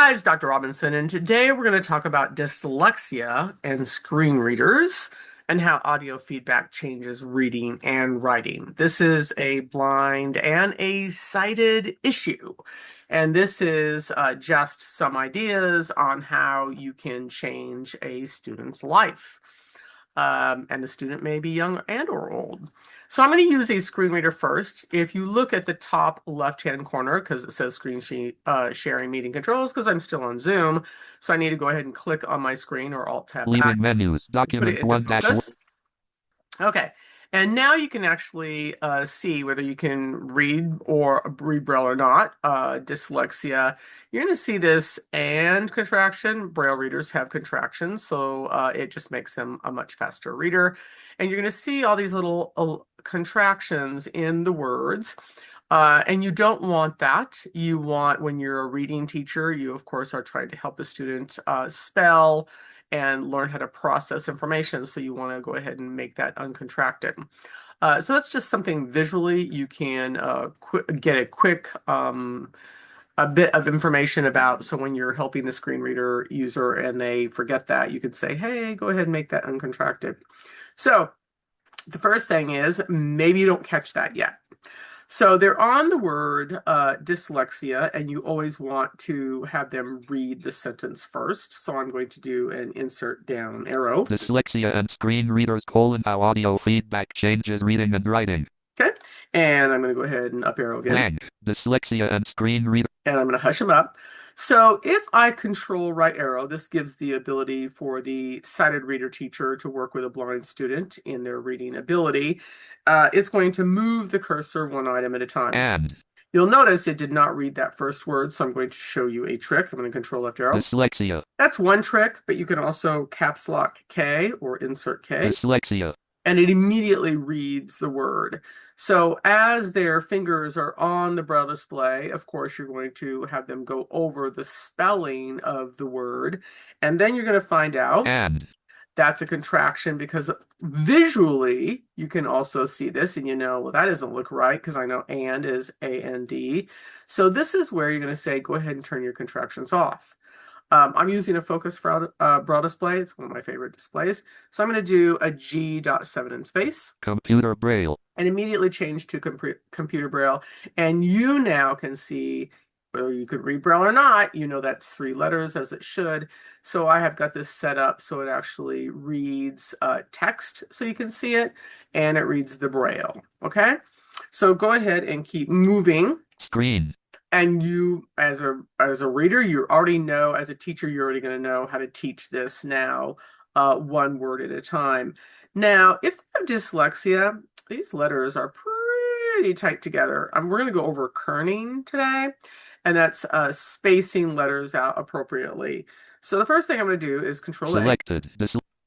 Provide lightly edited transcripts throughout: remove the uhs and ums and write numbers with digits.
Hi, it's Dr. Robinson, and today we're going to talk about dyslexia and screen readers and how audio feedback changes reading and writing. This is a blind and a sighted issue, and this is just some ideas on how you can change a student's life. And the student may be young and or old. So I'm going to use a screen reader first. If you look at the top left-hand corner, because it says sharing meeting controls, because I'm still on Zoom, so I need to go ahead and click on my screen or Alt-tab back, Leaving menus, put it document into 1 dash 1. focus. Okay, and now you can actually see whether you can read Braille or not. Dyslexia, you're going to see this and contraction. Braille readers have contractions, so it just makes them a much faster reader. And you're going to see all these little contractions in the words. And you don't want that. You want, when you're a reading teacher, you of course are trying to help the student spell and learn how to process information. So you want to go ahead and make that uncontracted. So that's just something visually you can get a quick a bit of information about. So when you're helping the screen reader user and they forget that, you could say, hey, go ahead and make that uncontracted. So the first thing is maybe you don't catch that yet. So they're on the word dyslexia, and you always want to have them read the sentence first. So I'm going to do an insert down arrow. Dyslexia and screen readers: how audio feedback changes reading and writing. Okay, and I'm going to go ahead and up arrow again. Blank. Dyslexia and screen reader. And I'm going to hush them up. So if I control right arrow, this gives the ability for the sighted reader teacher to work with a blind student in their reading ability. It's going to move the cursor one item at a time. And you'll notice it did not read that first word, so I'm going to show you a trick. I'm going to control left arrow. Dyslexia. That's one trick, but you can also caps lock K or insert K. Dyslexia. And it immediately reads the word. So as their fingers are on the Braille display, of course, you're going to have them go over the spelling of the word. And then you're going to find out that's a contraction, because visually you can also see this and well, that doesn't look right, because I know and is A-N-D. So this is where you're going to say, go ahead and turn your contractions off. I'm using a focus Braille display. It's one of my favorite displays. So I'm going to do a G.7 in space. Computer Braille. And immediately change to computer Braille. And you now can see whether you could read Braille or not. That's 3 letters, as it should. So I have got this set up so it actually reads text so you can see it, and it reads the Braille. Okay? So go ahead and keep moving. Screen. And you, as a reader, you already know, as a teacher, you're already going to know how to teach this now, one word at a time. Now, if you have dyslexia, these letters are pretty tight together. We're going to go over kerning today, and that's spacing letters out appropriately. So the first thing I'm going to do is Control A. Selected.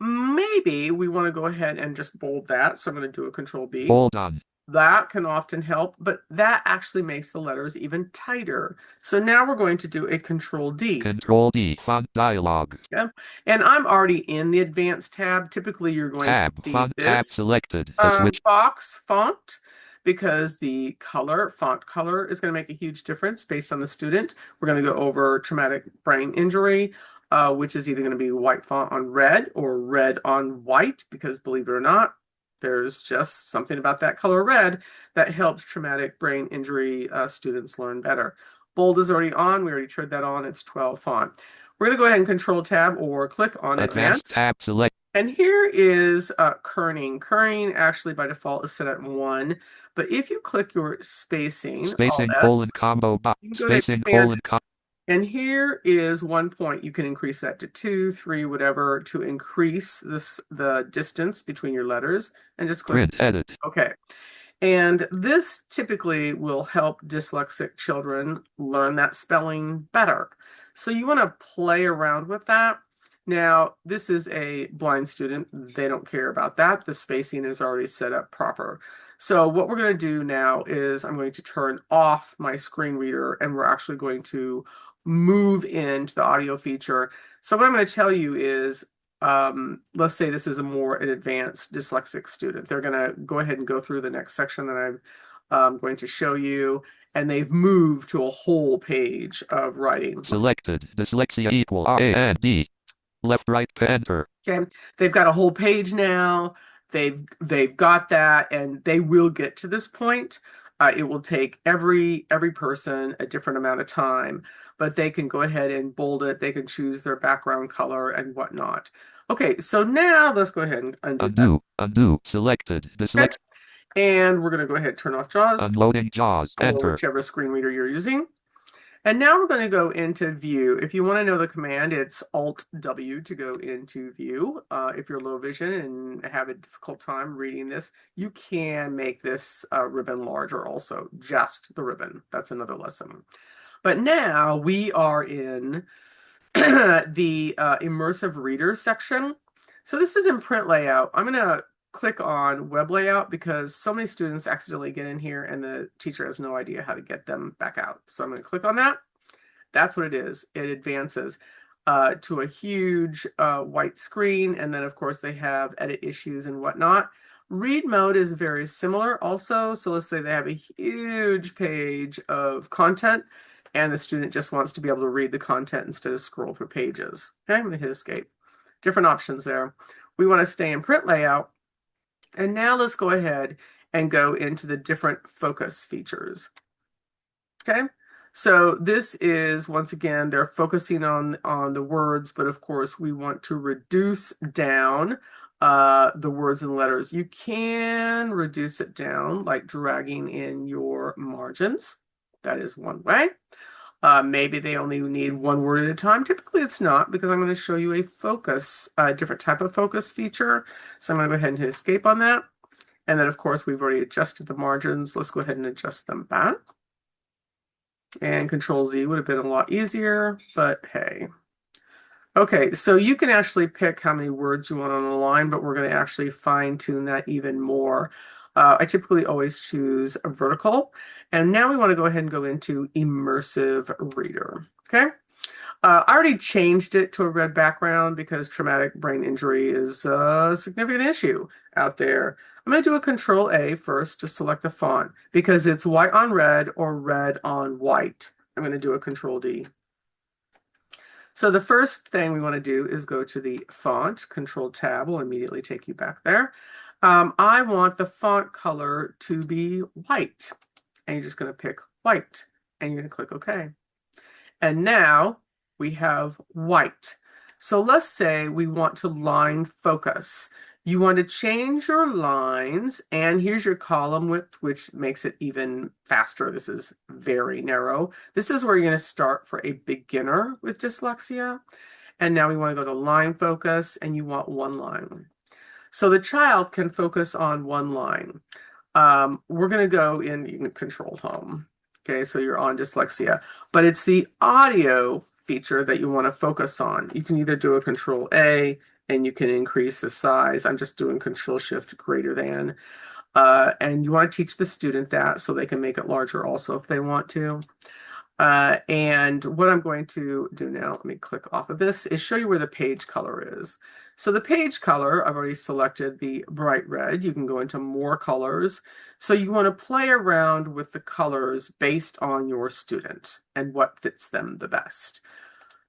Maybe we want to go ahead and just bold that, so I'm going to do a Control B. Bold on. That can often help, but that actually makes the letters even tighter. So now we're going to do a Control D. Control D, font dialog. Yeah. And I'm already in the advanced tab. Typically, you're going to see font this tab selected. box font, because the font color is going to make a huge difference based on the student. We're going to go over traumatic brain injury, which is either going to be white font on red or red on white, because believe it or not, there's just something about that color red that helps traumatic brain injury students learn better. Bold is already on. We already turned that on. It's 12 font. We're going to go ahead and Control Tab or click on Advanced. Tab select. And here is kerning. Kerning actually by default is set at 1. But if you click your spacing, colon combo box. Spacing colon combo. And here is 1 point. You can increase that to 2, 3, whatever, to increase the distance between your letters, and just click Print edit. Okay. And this typically will help dyslexic children learn that spelling better. So you want to play around with that. Now, this is a blind student. They don't care about that. The spacing is already set up proper. So what we're going to do now is I'm going to turn off my screen reader, and we're actually going to move into the audio feature. So what I'm going to tell you is, let's say this is an advanced dyslexic student. They're going to go ahead and go through the next section that I'm going to show you, and they've moved to a whole page of writing. Selected. Dyslexia equal R A and D. Left right enter. Okay, they've got a whole page now. They've got that, and they will get to this point. It will take every person a different amount of time, but they can go ahead and bold it. They can choose their background color and whatnot. Okay, so now let's go ahead and undo that. Undo. Undo. Selected. Okay, Dyslexia. and we're going to go ahead and turn off JAWS Unloading JAWS. or Enter. whichever screen reader you're using. And now we're going to go into view. If you want to know the command, it's Alt W to go into view. If you're low vision and have a difficult time reading this, you can make this ribbon larger also, just the ribbon. That's another lesson. But now we are in the immersive reader section. So this is in print layout. I'm going to click on web layout because so many students accidentally get in here and the teacher has no idea how to get them back out. So I'm going to click on that. That's what it is. It advances to a huge white screen. And then, of course, they have edit issues and whatnot. Read mode is very similar also. So let's say they have a huge page of content and the student just wants to be able to read the content instead of scroll through pages. Okay, I'm going to hit escape. Different options there. We want to stay in print layout. And now let's go ahead and go into the different focus features. Okay, so this is, once again, they're focusing on the words, but of course we want to reduce down the words and letters. You can reduce it down like dragging in your margins. That is one way. Maybe they only need one word at a time. Typically it's not, because I'm going to show you a focus, a different type of focus feature. So I'm going to go ahead and hit escape on that. And then of course we've already adjusted the margins. Let's go ahead and adjust them back. And Control Z would have been a lot easier, but hey. Okay, so you can actually pick how many words you want on a line, but we're going to actually fine tune that even more. I typically always choose a vertical. And now we want to go ahead and go into immersive reader. Okay. I already changed it to a red background because traumatic brain injury is a significant issue out there. I'm going to do a Control A first to select the font because it's white on red or red on white. I'm going to do a Control D. So the first thing we want to do is go to the font. Control Tab will immediately take you back there. I want the font color to be white. And you're just going to pick white. And you're going to click OK. And now we have white. So let's say we want to line focus. You want to change your lines, and here's your column width, which makes it even faster. This is very narrow. This is where you're going to start for a beginner with dyslexia. And now we want to go to line focus, and you want one line. So the child can focus on one line. We're going to go in Control Home. Okay, so you're on dyslexia, but it's the audio feature that you want to focus on. You can either do a Control A and you can increase the size. I'm just doing Control Shift greater than. And you want to teach the student that so they can make it larger also if they want to. And what I'm going to do now, let me click off of this, is show you where the page color is. So the page color, I've already selected the bright red. You can go into more colors. So you want to play around with the colors based on your student and what fits them the best.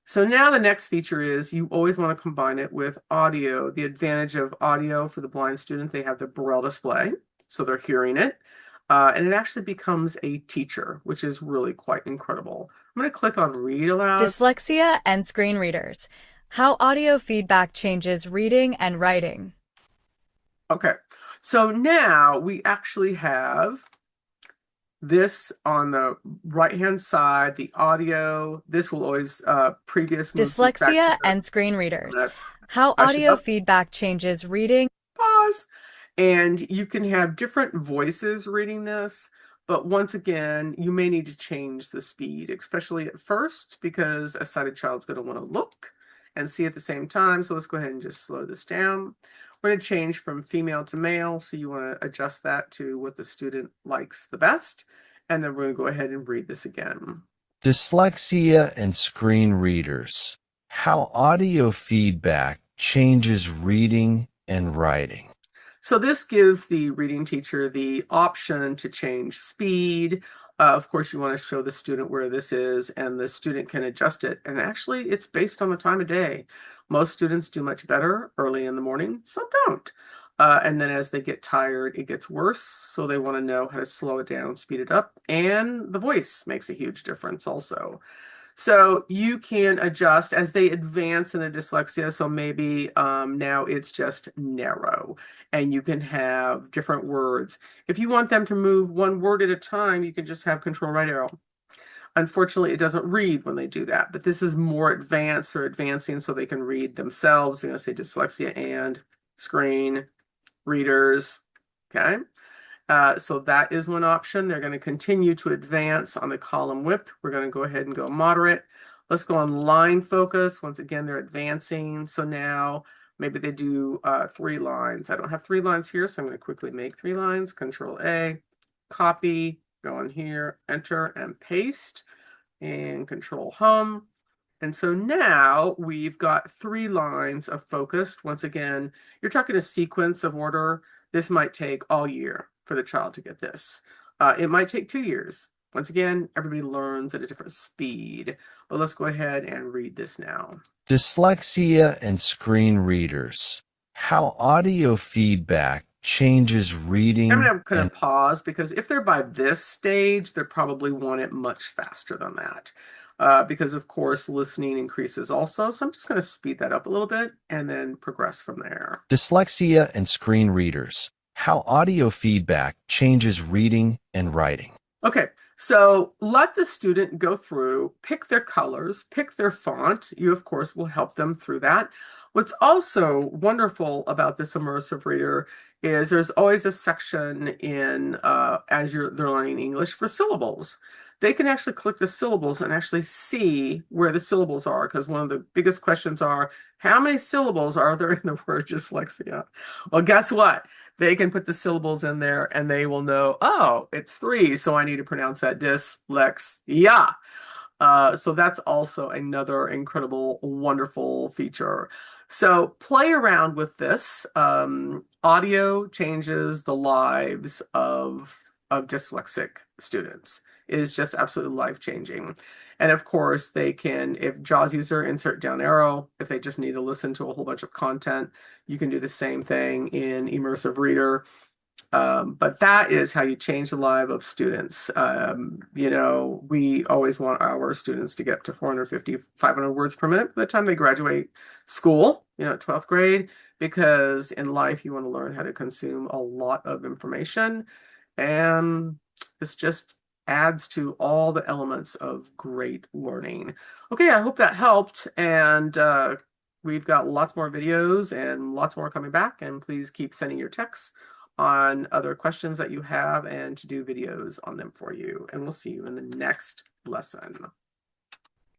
So now the next feature is you always want to combine it with audio. The advantage of audio for the blind student, they have the braille display, so they're hearing it. And it actually becomes a teacher, which is really quite incredible. I'm going to click on Read Aloud. Dyslexia and screen readers. How audio feedback changes reading and writing. Okay, so now we actually have this on the right-hand side, the audio. This will always previous Dyslexia and screen readers. How audio feedback changes reading. Pause. And you can have different voices reading this, but once again, you may need to change the speed, especially at first, because a sighted child's going to want to look and see at the same time. So let's go ahead and just slow this down. We're going to change from female to male, so you want to adjust that to what the student likes the best. And then we're going to go ahead and read this again. Dyslexia and screen readers. How audio feedback changes reading and writing. So this gives the reading teacher the option to change speed, Of course, you want to show the student where this is, and the student can adjust it. And actually, it's based on the time of day. Most students do much better early in the morning, some don't. And then as they get tired, it gets worse. So they want to know how to slow it down, speed it up. And the voice makes a huge difference also. So you can adjust as they advance in the dyslexia. So maybe now it's just narrow, and you can have different words. If you want them to move one word at a time, you can just have control right arrow. Unfortunately, it doesn't read when they do that, but this is more advanced. They're advancing so they can read themselves. You're going to say dyslexia and screen readers. Okay. So that is one option. They're going to continue to advance on the column width. We're going to go ahead and go moderate. Let's go on line focus. Once again, they're advancing. So now maybe they do 3 lines. I don't have 3 lines here, so I'm going to quickly make 3 lines. Control A, copy, go in here, enter, and paste, and control home. And so now we've got 3 lines of focus. Once again, you're talking a sequence of order. This might take all year for the child to get this. It might take 2 years. Once again, everybody learns at a different speed. But let's go ahead and read this now. Dyslexia and screen readers. How audio feedback changes I'm reading going to kind and of pause because if they're by this stage, they probably want it much faster than that. Because of course, listening increases also. So I'm just going to speed that up a little bit and then progress from there. dyslexia and screen readers. How audio feedback changes reading and writing. Okay, so let the student go through, pick their colors, pick their font. You, of course, will help them through that. What's also wonderful about this immersive reader is there's always a section in as they're learning English for syllables. They can actually click the syllables and actually see where the syllables are, because one of the biggest questions are, how many syllables are there in the word dyslexia? Well, guess what? They can put the syllables in there and they will know, oh, it's 3, so I need to pronounce that dyslexia. So that's also another incredible, wonderful feature. So play around with this. Audio changes the lives of dyslexic students. It is just absolutely life-changing. And of course, they can, if JAWS user, insert down arrow. If they just need to listen to a whole bunch of content, you can do the same thing in Immersive Reader. But that is how you change the life of students. We always want our students to get up to 450, 500 words per minute by the time they graduate school, 12th grade, because in life you want to learn how to consume a lot of information. And it's just adds to all the elements of great learning. Okay, I hope that helped. And we've got lots more videos and lots more coming back. And please keep sending your texts on other questions that you have and to do videos on them for you. And we'll see you in the next lesson.